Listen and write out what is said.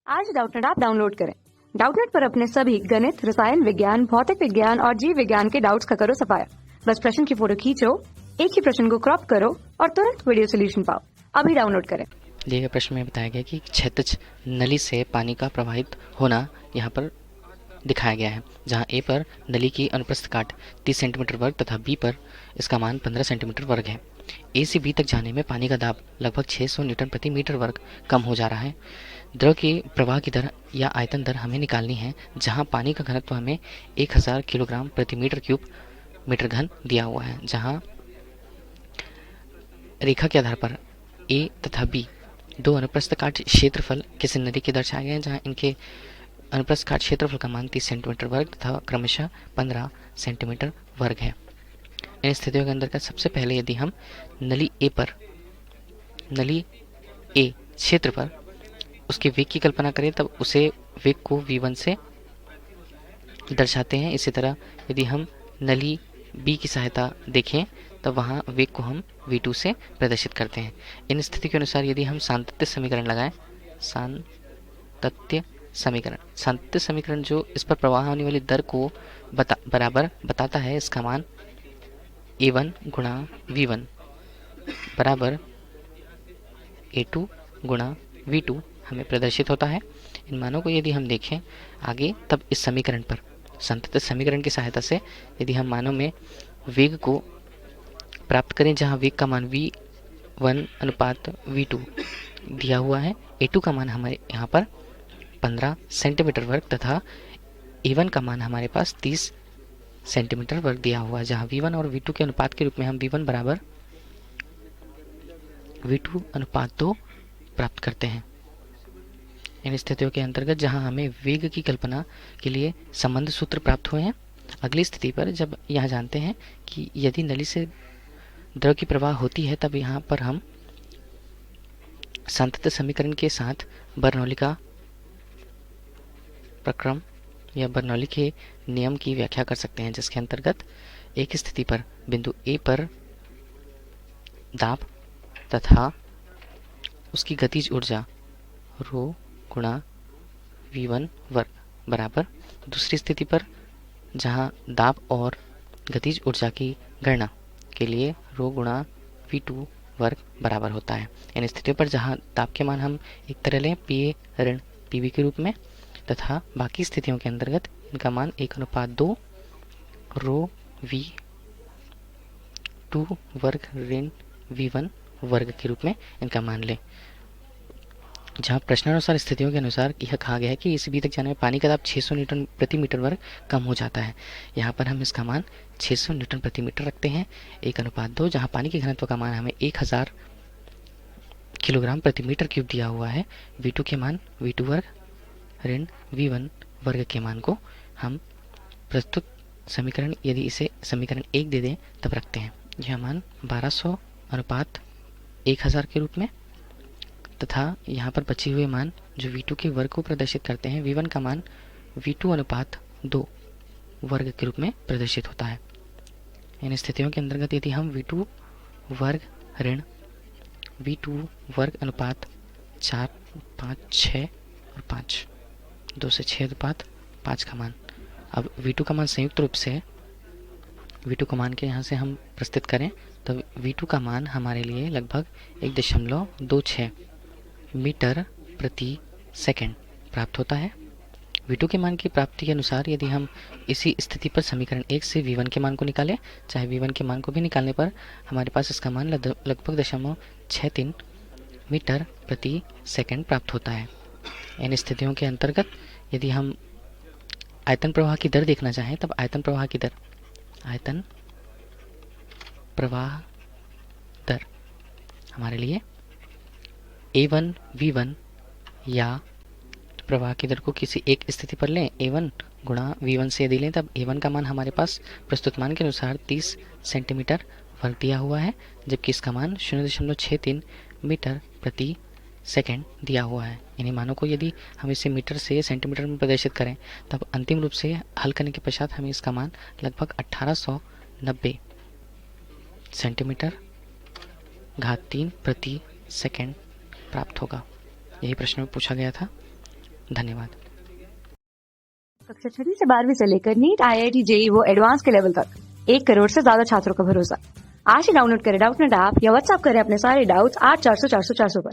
आज Doubtnut app download करें। Doubtnut पर अपने सभी गणित, रसायन विज्ञान, भौतिक विज्ञान और जीव विज्ञान के डाउट्स का करो सफाया। बस प्रश्न की फोटो खींचो, एक ही प्रश्न को क्रॉप करो और तुरंत वीडियो सोल्यूशन पाओ। अभी डाउनलोड करें। दिए गए प्रश्न में बताया गया कि क्षैतिज नली से पानी का प्रवाहित होना यहाँ पर दिखाया गया है, जहाँ ए पर नली की अनुप्रस्थ काट 30 सेंटीमीटर वर्ग तथा बी पर इसका मान 15 सेंटीमीटर वर्ग है। ए से बी तक जाने में पानी का दाब लगभग 600 न्यूटन प्रति मीटर वर्ग कम हो जा रहा है। द्रव की प्रवाह की दर या आयतन दर हमें निकालनी है, जहाँ पानी का घनत्व हमें 1000 किलोग्राम प्रति मीटर क्यूब मीटर घन दिया हुआ है। जहाँ रेखा के आधार पर ए तथा बी दो अनुप्रस्थ काट क्षेत्रफल किसी नदी के दर्शाए गए हैं, जहाँ इनके अनुप्रस्थ काट क्षेत्रफल का मान 30 सेंटीमीटर वर्ग तथा क्रमशः 15 सेंटीमीटर वर्ग है। इन स्थितियों के अंतर्गत सबसे पहले यदि हम नली ए क्षेत्र पर उसके वेग की कल्पना करें, तब उसे वेग को v1 से दर्शाते हैं। इसी तरह यदि हम नली बी की सहायता देखें, तब वहाँ वेग को हम v2 से प्रदर्शित करते हैं। इन स्थिति के अनुसार यदि हम सांतत्य समीकरण लगाएं, सांतत्य समीकरण जो इस पर प्रवाह होने वाली दर को बराबर बताता है, इसका मान a1 गुणा v1 बराबर a2 गुणा v2 हमें प्रदर्शित होता है। इन मानों को यदि हम देखें आगे, तब इस समीकरण पर सांतत्य समीकरण की सहायता से यदि हम मानों में वेग को प्राप्त करें, जहां वेग का मान v1 अनुपात v2 दिया हुआ है, a2 का मान हमारे यहाँ पर 15 सेंटीमीटर वर्ग तथा a1 का मान हमारे पास 30 सेंटीमीटर वर्ग दिया हुआ है, जहाँ v1 और v2 के अनुपात के रूप में हम v1 बराबर v2 अनुपात 2 प्राप्त करते हैं। इन स्थितियों के अंतर्गत जहां हमें वेग की कल्पना के लिए संबंध सूत्र प्राप्त हुए हैं, अगली स्थिति पर जब यहाँ जानते हैं कि यदि नली से द्रव की प्रवाह होती है, तब यहाँ पर हम सांतत्य समीकरण के साथ बर्नौली का प्रक्रम या बर्नौली के नियम की व्याख्या कर सकते हैं, जिसके अंतर्गत एक स्थिति पर बिंदु ए पर दाब तथा उसकी गतिज ऊर्जा रो गुणा v1 वर्ग बराबर दूसरी स्थिति पर जहां दाब और गतिज ऊर्जा की गणना के लिए रो गुणा v2 वर्ग बराबर होता है। इन स्थितियों पर जहां दाब के मान हम एक तरह लें pa ऋण pb के रूप में, तथा बाकी स्थितियों के अंतर्गत इनका मान 1:2 रो v2 वर्ग ऋण v1 वर्ग के रूप में इनका मान लें। जहाँ प्रश्नानुसार स्थितियों के अनुसार यह कहा गया है कि इस बी तक जाने में पानी का दाब 600 न्यूटन प्रति मीटर वर्ग कम हो जाता है। यहाँ पर हम इसका मान 600 न्यूटन प्रति मीटर रखते हैं 1:2, जहाँ पानी के घनत्व का मान हमें 1000 किलोग्राम प्रति मीटर क्यूब दिया हुआ है। v2 के मान v2 वर्ग ऋण v1 वर्ग के मान को हम प्रस्तुत समीकरण यदि इसे समीकरण 1 दे दें तब रखते हैं। यह मान 1200 अनुपात 1000 के रूप में, तथा यहाँ पर बचे हुए मान जो v2 के वर्ग को प्रदर्शित करते हैं, v1 का मान v2 अनुपात 2 वर्ग के रूप में प्रदर्शित होता है। इन स्थितियों के अंतर्गत यदि हम v2 वर्ग ऋण v2 वर्ग अनुपात 4, 5, 6 और 5 2 से 6 अनुपात 5 का मान, अब v2 का मान संयुक्त रूप से v2 का मान के यहाँ से हम प्रस्तुत करें, तो v2 का मान हमारे लिए लगभग 1.26 मीटर प्रति सेकंड प्राप्त होता है। v2 के मान की प्राप्ति के अनुसार यदि हम इसी स्थिति पर समीकरण 1 से v1 के मान को निकालें, चाहे v1 के मान को भी निकालने पर हमारे पास इसका मान लगभग 0.63 मीटर प्रति सेकंड प्राप्त होता है। इन स्थितियों के अंतर्गत यदि हम आयतन प्रवाह की दर देखना चाहें, तब आयतन प्रवाह दर हमारे लिए a1 v1 या प्रवाह की दर को किसी एक स्थिति पर लें, a1 गुणा v1 से यदि लें, तब a1 का मान हमारे पास प्रस्तुत मान के अनुसार 30 सेंटीमीटर वर्ग दिया हुआ है, जबकि इसका मान 0.63 मीटर प्रति सेकंड दिया हुआ है। इन्हीं मानों को यदि हम इसे मीटर से सेंटीमीटर में प्रदर्शित करें, तब अंतिम रूप से हल करने के पश्चात हमें इसका मान लगभग 1890 सेंटीमीटर घात 3 प्रति सेकंड प्राप्त होगा। यही प्रश्न में पूछा गया था। धन्यवाद। कक्षा 6वीं से 12वीं से लेकर नीट, IIT, JEE वो एडवांस के लेवल तक 1 करोड़ से ज्यादा छात्रों का भरोसा। आज ही डाउनलोड करें डाउटनेट ऐप या व्हाट्सएप करें अपने सारे डाउट्स 8400 400 400 पर।